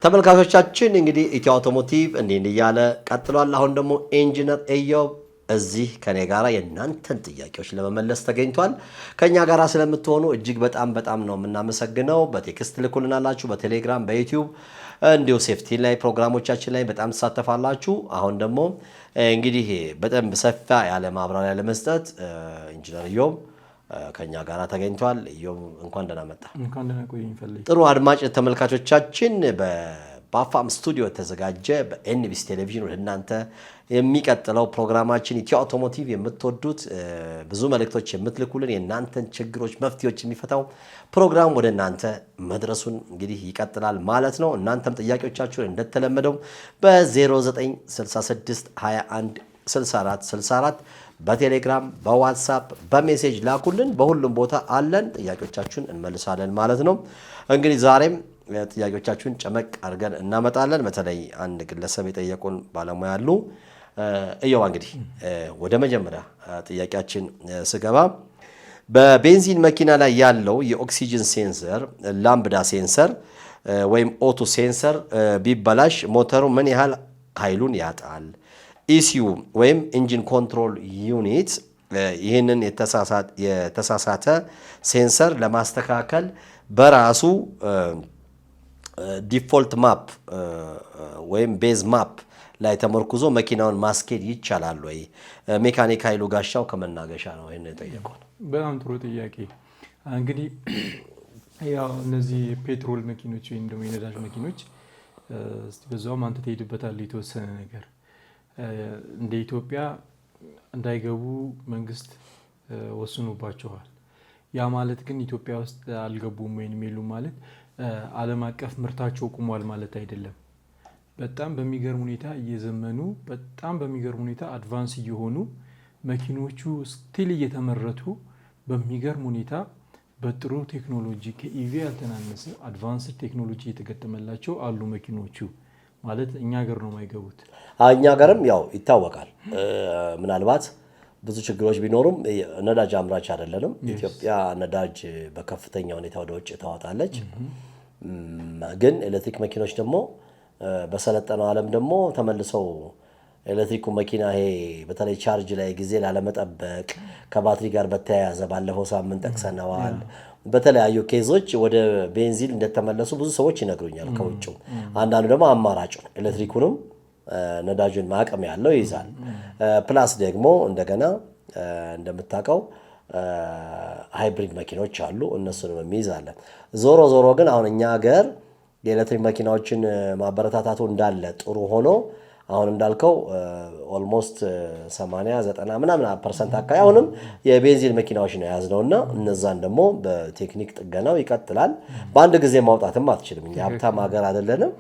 ተመልካቾቻችን እንግዲህ ኢትዮ አውቶሞቲቭ እንዴ ያለ ቀጥሏል። አሁን ደግሞ ኢንጂነር ኢዮብ እዚህ ከኔ ጋራ የናንተን ጥያቄዎች ለመመለስ ተገኝቷል። ከኛ ጋራ ስለምትሆኑ እጅግ በጣም ነው የምናመሰግነው። በቴክስት ልኩልናላችሁ፣ በቴሌግራም፣ በዩቲዩብ እንዲሁ ሴፍቲ ላይ ፕሮግራሞቻችን ላይ በጣም ተሳተፋላችሁ። አሁን ደግሞ እንግዲህ በጣም ሰፋ ያለ ማብራሪያ ለመስጠት ኢንጂነር ኢዮብ ከኛ ጋራ ተገኝቷል። ኢዮብ እንኳን ደህና መጣ። እንኳን ደህና ቆየኝ ፈልይ። ጥሩ አድማጭ ተመልካቾቻችን በባፋም ስቱዲዮ ተዘጋጀ በኤንቢሲ ቴሌቪዥን ወደ እናንተ የሚቀጥለው ፕሮግራማችን ኢትዮ አውቶሞቲቭ የምትወዱት ብዙ መልእክቶች የምትልኩልን የናንተን ችግሮች መፍትሄዎች የሚፈታው ፕሮግራም ወደ እናንተ መድረሱን እንግዲህ ይቀጥላል ማለት ነው። እናንተም ጥያቄዎቻችሁን እንደተለመደው በ0966 21 64 64 በቴሌግራም በዋትስአፕ በሜሴጅ ላኩልን። በሁሉም ቦታ አለን። ጥያቄዎቻችሁን እንመልሳለን ማለት ነው። እንግዲህ ዛሬም ጥያቄዎቻችሁን ጨመቅ አድርገን እናመጣለን። በተለይ አንድ ግለሰብ የጠየቁን ባለሙያ አሉ። እየዋ እንግዲህ ወደ መጀመሪያ ጥያቄያችን ስገባ በቤንዚን መኪና ላይ ያለው የኦክሲጅን ሴንሰር ላምብዳ ሴንሰር ወይም ኦቶ ሴንሰር ቢበላሽ ሞተሩ ምን ያህል ኃይሉን ያጣል? ኢሲዩ ወይም ኢንጂን ኮንትሮል ዩኒት ይህንን የተሳሳተ ሴንሰር ለማስተካከል በራሱ ዲፎልት ማፕ ወይም ቤዝ ማፕ ላይ ተመርኩዞ መኪናውን ማስኬድ ይቻላል ወይ? ሜካኒክ ኃይሉ ጋሻው ከመናገሻ ነው ይሄን የጠየቀው። በጣም ጥሩ ጥያቄ። እንግዲህ ያው እነዚህ ፔትሮል መኪኖች ወይም ደግሞ የነዳጅ መኪኖች እስቲ በዛውም አንተ ትሄድበታለህ የተወሰነ ነገር እንደ ኢትዮጵያ እንዳይገቡ መንግስት ወስኖባቸዋል። ያ ማለት ግን ኢትዮጵያ ውስጥ አልገቡም ወይንም የሉም ማለት ዓለም አቀፍ ምርታቸው ቆሟል ማለት አይደለም። በጣም በሚገርም ሁኔታ እየዘመኑ በጣም በሚገርም ሁኔታ አድቫንስ እየሆኑ መኪኖቹ ስቲል እየተመረቱ በሚገርም ሁኔታ በጥሩ ቴክኖሎጂ ከኢቪ ያልተናነሰ አድቫንስድ ቴክኖሎጂ የተገጠመላቸው አሉ መኪኖቹ ማለት እኛ ሀገር ነው የማይገቡት። እኛ ሀገርም ያው ይታወቃል። ምናልባት ብዙ ችግሮች ቢኖሩም ነዳጅ አምራች አይደለንም። ኢትዮጵያ ነዳጅ በከፍተኛ ሁኔታ ወደ ውጭ ታወጣለች። ግን ኤሌክትሪክ መኪኖች ደግሞ በሰለጠነው ዓለም ደግሞ ተመልሰው ኤሌክትሪኩ መኪና ይሄ በተለይ ቻርጅ ላይ ጊዜ ላለመጠበቅ ከባትሪ ጋር በተያያዘ ባለፈው ሳምንት ጠቅሰነዋል። በተለያዩ ኬዞች ወደ ቤንዚን እንደተመለሱ ብዙ ሰዎች ይነግሩኛል ከውጭው። አንዳንዱ ደግሞ አማራጭ ኤሌክትሪኩንም ነዳጁን ማቀም ያለው ይይዛል። ፕላስ ደግሞ እንደገና እንደምታውቀው ሃይብሪድ መኪኖች አሉ፣ እነሱንም የሚይዛለን። ዞሮ ግን አሁን እኛ ሀገር የኤሌክትሪክ መኪናዎችን ማበረታታቱ እንዳለ ጥሩ ሆኖ አሁን እንዳልከው ኦልሞስት 80-90 ምናምን % አካባቢ አሁንም የቤንዚን መኪናዎች ነው የያዝነውና እነዛን ደግሞ በቴክኒክ ጥገናው ይቀጥላል። በአንድ ጊዜ ማውጣትም አትችልም። እኛ ሀብታም ሀገር አይደለንም።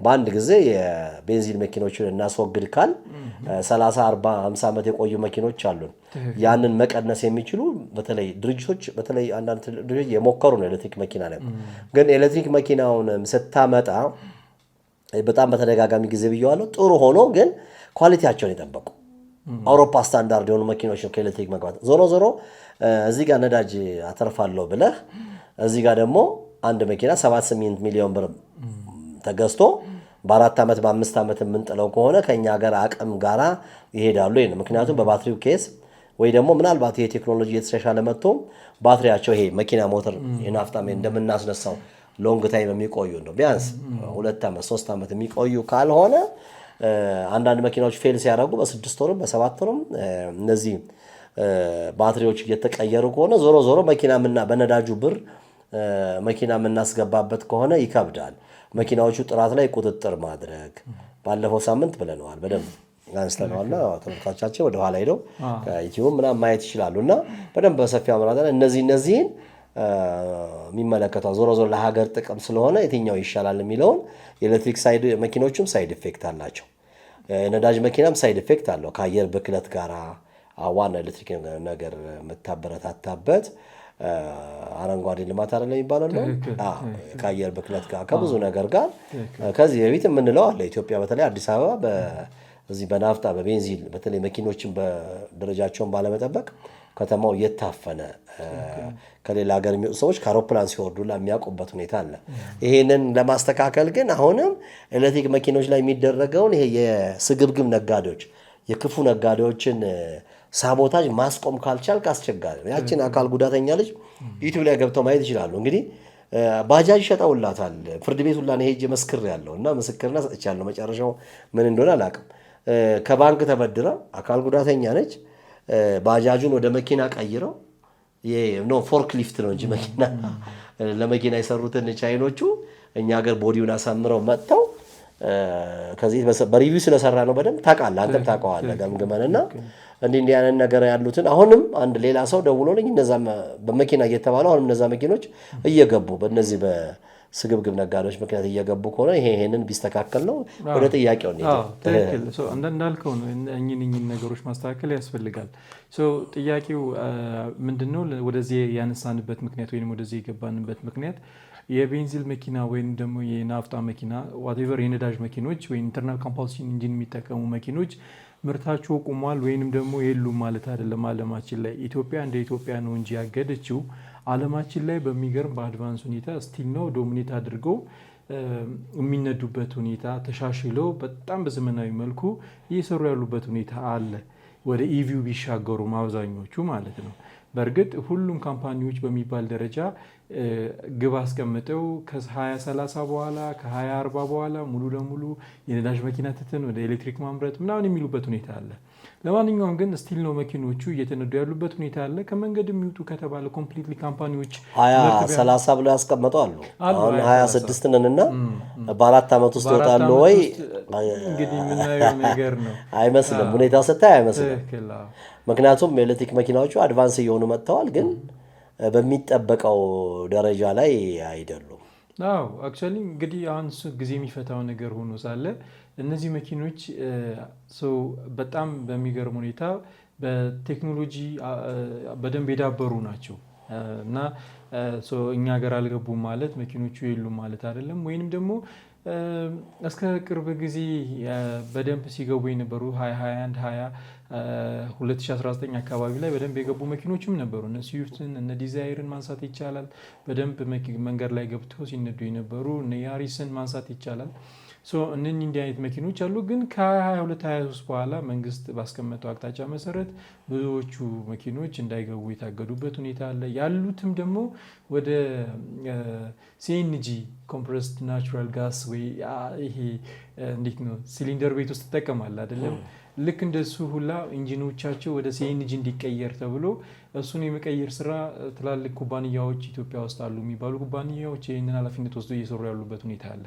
በአንድ ጊዜ የቤንዚን መኪኖችን እናስወግድ ካል 30 40 50 ዓመት የቆዩ መኪኖች አሉን። ያንን መቀነስ የሚችሉ በተለይ ድርጅቶች በተለይ አንዳንድ ድርጅቶች የሞከሩ ነው ኤሌክትሪክ መኪና ላይ። ግን ኤሌክትሪክ መኪናውን ስታመጣ በጣም በተደጋጋሚ ጊዜ ብየዋለሁ፣ ጥሩ ሆኖ ግን ኳሊቲያቸውን የጠበቁ አውሮፓ ስታንዳርድ የሆኑ መኪኖች ነው ከኤሌክትሪክ መግባት። ዞሮ እዚህ ጋር ነዳጅ አተርፋለሁ ብለህ እዚህ ጋር ደግሞ አንድ መኪና 7-8 ሚሊዮን ብር ተገዝቶ በ4 ዓመት በ5 ዓመት የምንጥለው ከሆነ ከኛ ሀገር አቅም ጋራ ይሄዳሉ። ይሄ ምክንያቱም በባትሪው ኬስ ወይ ደግሞ ምናልባት ይሄ ቴክኖሎጂ የተሻሻለ መጥቶ ባትሪያቸው ይሄ መኪና ሞተር የናፍጣ እንደምናስነሳው ሎንግ ታይም የሚቆዩ ነው። ቢያንስ 2 ዓመት 3 ዓመት የሚቆዩ ካልሆነ አንዳንድ መኪናዎች ፌል ሲያደርጉ በ6 ወርም በ7 ወርም እነዚህ ባትሪዎች እየተቀየሩ ከሆነ ዞሮ መኪናምና በነዳጁ ብር መኪና የምናስገባበት ከሆነ ይከብዳል። መኪናዎቹ ጥራት ላይ ቁጥጥር ማድረግ ባለፈው ሳምንት ብለነዋል፣ በደንብ አንስተነዋልና ተመልካቾቻችን ወደ ኋላ ሄደው ከዩቲዩብ ምናምን ማየት ይችላሉና በደንብ በሰፊ አመራታለን። እነዚህን የሚመለከተው ዞሮ ለሀገር ጥቅም ስለሆነ የትኛው ይሻላል የሚለውን የኤሌክትሪክ ሳይድ መኪኖችም ሳይድ ኢፌክት አላቸው። የነዳጅ መኪናም ሳይድ ኢፌክት አለው ከአየር ብክለት ጋር ዋና ኤሌክትሪክ ነገር የምታበረታታበት አረንጓዴ ልማት አይደለም የሚባለው ነው። ከአየር ብክለት ጋር ከብዙ ነገር ጋር ከዚህ በፊት የምንለው አለ። ኢትዮጵያ በተለይ አዲስ አበባ በዚህ በናፍጣ በቤንዚን በተለይ መኪኖችን በደረጃቸውን ባለመጠበቅ ከተማው እየታፈነ ከሌላ ሀገር የሚወጡ ሰዎች ከአውሮፕላን ሲወርዱ የሚያውቁበት ሁኔታ አለ። ይሄንን ለማስተካከል ግን አሁንም ኤሌክትሪክ መኪኖች ላይ የሚደረገውን ይሄ የስግብግብ ነጋዴዎች የክፉ ነጋዴዎችን ሳቦታጅ ማስቆም ካልቻልክ አስቸጋሪ ነው። ያችን አካል ጉዳተኛ ልጅ ዩቲዩብ ላይ ገብተው ማየት ይችላሉ። እንግዲህ ባጃጅ ሸጠውላታል። ፍርድ ቤት ሁላ ሄጄ መስክሬያለሁ እና ምስክርና ሰጥቻለሁ። መጨረሻው ምን እንደሆነ አላውቅም። ከባንክ ተበድራ አካል ጉዳተኛ ነች። ባጃጁን ወደ መኪና ቀይረው ፎርክ ሊፍት ነው እንጂ መኪና ለመኪና የሰሩትን ቻይኖቹ እኛ ሀገር ቦዲውን አሳምረው መጥተው ከዚህ በሪቪው ስለሰራ ነው። በደንብ ታውቃለህ፣ አንተም ታውቀዋለህ ገምግመንና እንዲህ አይነት ነገር ያሉትን አሁንም አንድ ሌላ ሰው ደውሎልኝ እነዛ በመኪና እየተባለው አሁንም እነዛ መኪኖች እየገቡ በእነዚህ በስግብግብ ነጋዴዎች ምክንያት እየገቡ ከሆነ ይሄንን ቢስተካከል ነው። ወደ ጥያቄው እንዳልከው ነው። እኚህን ነገሮች ማስተካከል ያስፈልጋል። ጥያቄው ምንድነው? ወደዚህ ያነሳንበት ምክንያት ወይም ወደዚህ የገባንበት ምክንያት የቤንዚል መኪና ወይም ደግሞ የናፍጣ መኪና ዋቴቨር የነዳጅ መኪኖች ወይም ኢንተርናል ኮምፓልሽን ኢንጂን የሚጠቀሙ መኪኖች ምርታቸው ቁሟል ወይንም ደግሞ የሉም ማለት አይደለም። አለማችን ላይ ኢትዮጵያ እንደ ኢትዮጵያ ነው እንጂ ያገደችው አለማችን ላይ በሚገርም በአድቫንስ ሁኔታ ስቲል ነው ዶሚኔት አድርገው የሚነዱበት ሁኔታ ተሻሽለው በጣም በዘመናዊ መልኩ እየሰሩ ያሉበት ሁኔታ አለ። ወደ ኢቪው ቢሻገሩ አብዛኞቹ ማለት ነው። በእርግጥ ሁሉም ካምፓኒዎች በሚባል ደረጃ ግብ አስቀምጠው ከ2030 በኋላ ከ2040 በኋላ ሙሉ ለሙሉ የነዳጅ መኪና ትተን ወደ ኤሌክትሪክ ማምረት ምናምን የሚሉበት ሁኔታ አለ። ለማንኛውም ግን ስቲል ነው መኪኖቹ እየተነዱ ያሉበት ሁኔታ አለ። ከመንገድ የሚወጡ ከተባለ ኮምፕሊትሊ ካምፓኒዎች 2030 ብለው ያስቀምጡ አሉ። አሁን 26 ነንና በአራት ዓመት ውስጥ ይወጣሉ ወይ? እንግዲህ የምናየው ነገር ነው። አይመስልም፣ ሁኔታው ስታይ አይመስልም። ምክንያቱም የኤሌክትሪክ መኪናዎቹ አድቫንስ እየሆኑ መጥተዋል፣ ግን በሚጠበቀው ደረጃ ላይ አይደሉም። አክቹዋሊ እንግዲህ አሁን ጊዜ የሚፈታው ነገር ሆኖ ሳለ እነዚህ መኪኖች በጣም በሚገርም ሁኔታ በቴክኖሎጂ በደንብ የዳበሩ ናቸው እና እኛ ሀገር አልገቡም ማለት መኪኖቹ የሉም ማለት አይደለም። ወይንም ደግሞ እስከ ቅርብ ጊዜ በደንብ ሲገቡ የነበሩ 2021 2019 አካባቢ ላይ በደንብ የገቡ መኪኖችም ነበሩ። እነ ስዊፍትን እነ ዲዛይርን ማንሳት ይቻላል። በደንብ መንገድ ላይ ገብተው ሲነዱ የነበሩ እነ ያሪስን ማንሳት ይቻላል። እነኚህ እንዲህ አይነት መኪኖች አሉ። ግን ከ22-23 በኋላ መንግስት ባስቀመጠው አቅጣጫ መሰረት ብዙዎቹ መኪኖች እንዳይገቡ የታገዱበት ሁኔታ አለ። ያሉትም ደግሞ ወደ ሲኤንጂ ኮምፕረስድ ናቹራል ጋስ ወይ ይሄ እንዴት ነው ሲሊንደር ቤት ውስጥ ትጠቀማል አይደለም? ልክ እንደሱ ሁላ ኢንጂኖቻቸው ወደ ሲኤንጂ እንዲቀየር ተብሎ እሱን የመቀየር ስራ ትላልቅ ኩባንያዎች ኢትዮጵያ ውስጥ አሉ የሚባሉ ኩባንያዎች ይህንን ኃላፊነት ወስዶ እየሰሩ ያሉበት ሁኔታ አለ።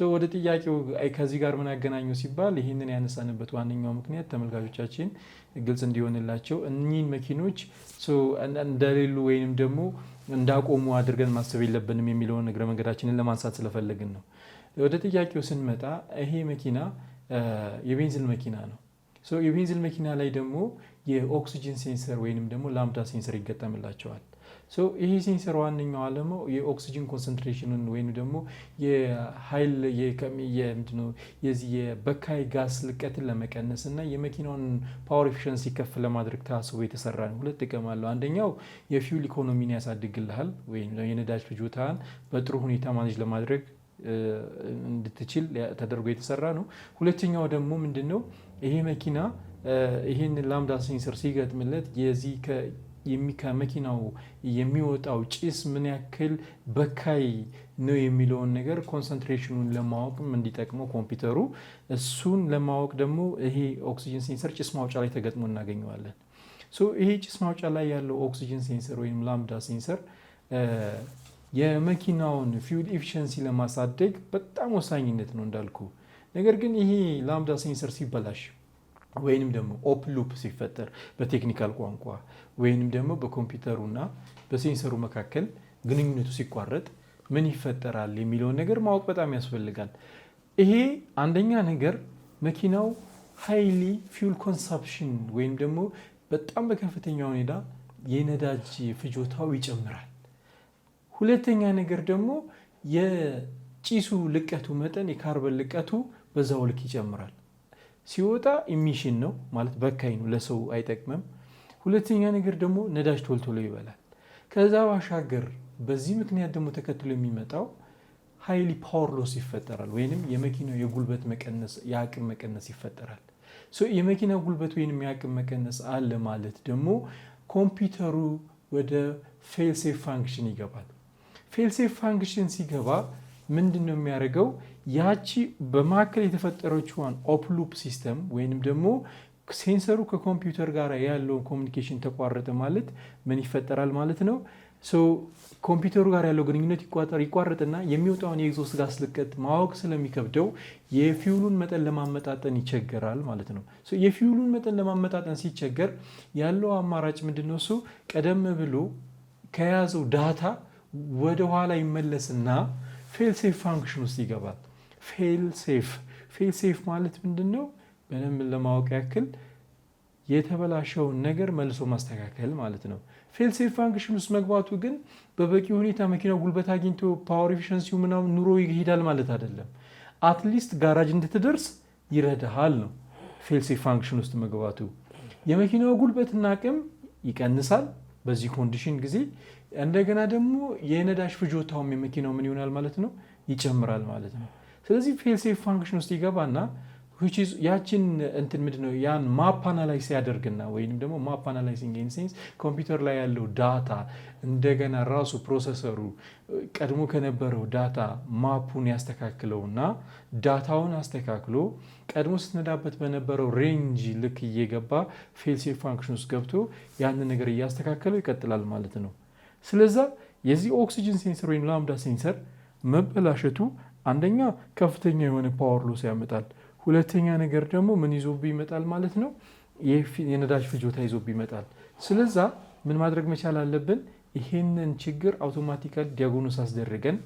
ወደ ጥያቄው ከዚህ ጋር ምን ያገናኘው ሲባል ይህንን ያነሳንበት ዋነኛው ምክንያት ተመልካቾቻችን ግልጽ እንዲሆንላቸው እኚህን መኪኖች እንደሌሉ ወይንም ደግሞ እንዳቆሙ አድርገን ማሰብ የለብንም የሚለውን እግረ መንገዳችንን ለማንሳት ስለፈለግን ነው። ወደ ጥያቄው ስንመጣ ይሄ መኪና የቤንዚል መኪና ነው። የቤንዚል መኪና ላይ ደግሞ የኦክሲጅን ሴንሰር ወይንም ደግሞ ላምዳ ሴንሰር ይገጠምላቸዋል። ይሄ ሴንሰር ዋነኛው ዓላማው የኦክሲጅን ኮንሰንትሬሽንን ወይም ደግሞ የኃይል የዚህ የበካይ ጋስ ልቀትን ለመቀነስ እና የመኪናውን ፓወር ኤፊሽንሲ ከፍ ለማድረግ ታስቦ የተሰራ ነው። ሁለት ጥቅም አለው። አንደኛው የፊውል ኢኮኖሚን ያሳድግልሃል ወይም የነዳጅ ፍጆታን በጥሩ ሁኔታ ማኔጅ ለማድረግ እንድትችል ተደርጎ የተሰራ ነው። ሁለተኛው ደግሞ ምንድነው ይሄ መኪና ይሄን ላምዳ ሴንሰር ሲገጥምለት የዚህ ከመኪናው የሚወጣው ጭስ ምን ያክል በካይ ነው የሚለውን ነገር ኮንሰንትሬሽኑን ለማወቅም እንዲጠቅመው ኮምፒውተሩ እሱን ለማወቅ ደግሞ ይሄ ኦክሲጅን ሴንሰር ጭስ ማውጫ ላይ ተገጥሞ እናገኘዋለን። ይሄ ጭስ ማውጫ ላይ ያለው ኦክሲጅን ሴንሰር ወይም ላምዳ ሴንሰር የመኪናውን ፊውል ኤፊሽንሲ ለማሳደግ በጣም ወሳኝነት ነው እንዳልኩ። ነገር ግን ይሄ ላምዳ ሴንሰር ሲበላሽ ወይንም ደግሞ ኦፕን ሉፕ ሲፈጠር በቴክኒካል ቋንቋ ወይንም ደግሞ በኮምፒውተሩና በሴንሰሩ መካከል ግንኙነቱ ሲቋረጥ ምን ይፈጠራል የሚለውን ነገር ማወቅ በጣም ያስፈልጋል። ይሄ አንደኛ ነገር መኪናው ሃይሊ ፊውል ኮንሰፕሽን ወይም ደግሞ በጣም በከፍተኛ ሁኔታ የነዳጅ ፍጆታው ይጨምራል። ሁለተኛ ነገር ደግሞ የጭሱ ልቀቱ መጠን የካርበን ልቀቱ በዛው ልክ ይጨምራል። ሲወጣ ኢሚሽን ነው ማለት በካይ ነው፣ ለሰው አይጠቅምም። ሁለተኛ ነገር ደግሞ ነዳጅ ቶሎ ይበላል። ከዛ ባሻገር በዚህ ምክንያት ደግሞ ተከትሎ የሚመጣው ሃይሊ ፓወር ሎስ ይፈጠራል፣ ወይንም የመኪናው የጉልበት መቀነስ የአቅም መቀነስ ይፈጠራል። የመኪና ጉልበት ወይንም የአቅም መቀነስ አለ ማለት ደግሞ ኮምፒውተሩ ወደ ፌል ሴፍ ፋንክሽን ይገባል። ፌል ሴፍ ፋንክሽን ሲገባ ምንድን ነው የሚያደርገው? ያቺ በማዕከል የተፈጠረችዋን ኦፕሉፕ ሲስተም ወይንም ደግሞ ሴንሰሩ ከኮምፒውተር ጋር ያለውን ኮሚኒኬሽን ተቋረጠ ማለት ምን ይፈጠራል ማለት ነው? ኮምፒውተሩ ጋር ያለው ግንኙነት ይቋረጥና የሚወጣውን የኤግዞስት ጋዝ ልቀት ማወቅ ስለሚከብደው የፊውሉን መጠን ለማመጣጠን ይቸገራል ማለት ነው። የፊውሉን መጠን ለማመጣጠን ሲቸገር ያለው አማራጭ ምንድነው? እሱ ቀደም ብሎ ከያዘው ዳታ ወደ ኋላ ይመለስና ፌል ሴፍ ፋንክሽን ውስጥ ይገባል። ፌል ሴፍ ማለት ምንድነው? በደንብ ለማወቅ ያክል የተበላሸውን ነገር መልሶ ማስተካከል ማለት ነው። ፌል ሴፍ ፋንክሽን ውስጥ መግባቱ ግን በበቂ ሁኔታ መኪናው ጉልበት አግኝቶ ፓወር ኤፊሽንሲው ምናምን ኑሮ ይሄዳል ማለት አይደለም። አትሊስት ጋራጅ እንድትደርስ ይረዳሃል ነው ፌል ሴፍ ፋንክሽን ውስጥ መግባቱ። የመኪናው ጉልበትና አቅም ይቀንሳል በዚህ ኮንዲሽን ጊዜ። እንደገና ደግሞ የነዳጅ ፍጆታውም የመኪናው ምን ይሆናል ማለት ነው? ይጨምራል ማለት ነው። ስለዚህ ፌል ሴፍ ፋንክሽን ውስጥ ይገባና ያችን እንትን ምንድነው ያን ማፕ አናላይዝ ያደርግና ወይንም ደግሞ ማፕ አናላይዚንግ ኢን ሴንስ ኮምፒውተር ላይ ያለው ዳታ እንደገና ራሱ ፕሮሰሰሩ ቀድሞ ከነበረው ዳታ ማፑን ያስተካክለውና ዳታውን አስተካክሎ ቀድሞ ስትነዳበት በነበረው ሬንጅ ልክ እየገባ ፌል ሴፍ ፋንክሽን ውስጥ ገብቶ ያንን ነገር እያስተካከለው ይቀጥላል ማለት ነው። ስለዛ የዚህ ኦክሲጅን ሴንሰር ወይም ላምዳ ሴንሰር መበላሸቱ አንደኛ ከፍተኛ የሆነ ፓወር ሎስ ያመጣል። ሁለተኛ ነገር ደግሞ ምን ይዞብህ ይመጣል ማለት ነው? የነዳጅ ፍጆታ ይዞብህ ይመጣል። ስለዛ ምን ማድረግ መቻል አለብን? ይሄንን ችግር አውቶማቲካሊ ዲያግኖስ አስደርገን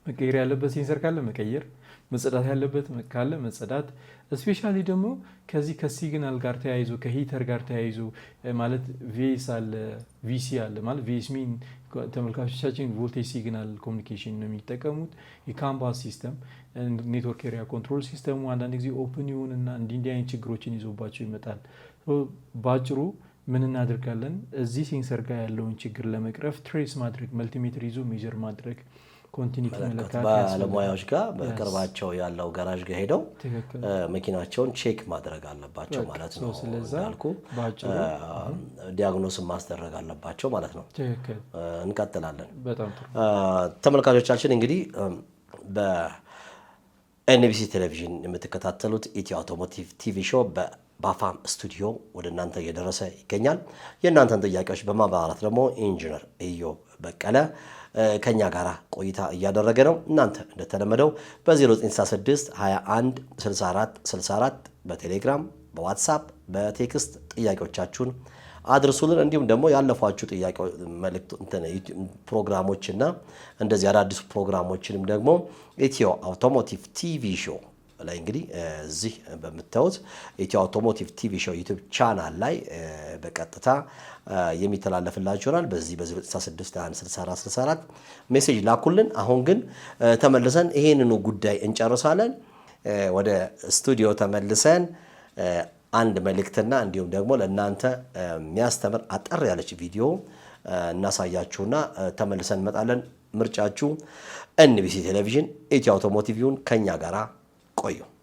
መቀየር ያለበት ሴንሰር ካለ መቀየር፣ መጸዳት ያለበት ካለ መጸዳት። ስፔሻሊ ደግሞ ከዚህ ከሲግናል ጋር ተያይዞ ከሂተር ጋር ተያይዞ ማለት ቪኤስ አለ ቪሲ አለ ማለት ቪኤስ ሚን ተመልካቾቻችን ቮልቴጅ ሲግናል ኮሚኒኬሽን ነው የሚጠቀሙት። የካምባስ ሲስተም ኔትወርክ ኤሪያ ኮንትሮል ሲስተሙ አንዳንድ ጊዜ ኦፕን ይሁንና እንዲህ አይነት ችግሮችን ይዞባቸው ይመጣል። ባጭሩ ምን እናደርጋለን? እዚህ ሴንሰር ጋር ያለውን ችግር ለመቅረፍ ትሬስ ማድረግ፣ መልቲሜትር ይዞ ሜጀር ማድረግ፣ ኮንቲኒቲ መለካት፣ ባለሙያዎች ጋር በቅርባቸው ያለው ጋራዥ ጋር ሄደው መኪናቸውን ቼክ ማድረግ አለባቸው ማለት ነው። እንዳልኩ ዲያግኖስ ማስደረግ አለባቸው ማለት ነው። እንቀጥላለን። ተመልካቾቻችን እንግዲህ በኤንቢሲ ቴሌቪዥን የምትከታተሉት ኢትዮ አውቶሞቲቭ ቲቪ ሾው በአፋም ስቱዲዮ ወደ እናንተ እየደረሰ ይገኛል። የእናንተን ጥያቄዎች በማብራራት ደግሞ ኢንጂነር ኢዮብ በቀለ ከኛ ጋር ቆይታ እያደረገ ነው። እናንተ እንደተለመደው በ0966 21 64 64 በቴሌግራም በዋትሳፕ በቴክስት ጥያቄዎቻችሁን አድርሱልን። እንዲሁም ደግሞ ያለፏችሁ ጥያቄ መልእክት ፕሮግራሞችና እንደዚህ አዳዲስ ፕሮግራሞችንም ደግሞ ኢትዮ አውቶሞቲቭ ቲቪ ሾው ላይ እንግዲህ እዚህ በምታዩት ኢትዮ አውቶሞቲቭ ቲቪ ሾው ዩቲዩብ ቻናል ላይ በቀጥታ የሚተላለፍላችሁ ይሆናል። በዚህ በ966 ሜሴጅ ላኩልን። አሁን ግን ተመልሰን ይሄንኑ ጉዳይ እንጨርሳለን። ወደ ስቱዲዮ ተመልሰን አንድ መልእክትና እንዲሁም ደግሞ ለእናንተ የሚያስተምር አጠር ያለች ቪዲዮ እናሳያችሁና ተመልሰን እንመጣለን። ምርጫችሁ ኤንቢሲ ቴሌቪዥን ኢትዮ አውቶሞቲቭ ይሁን። ከኛ ጋራ ቆዩ።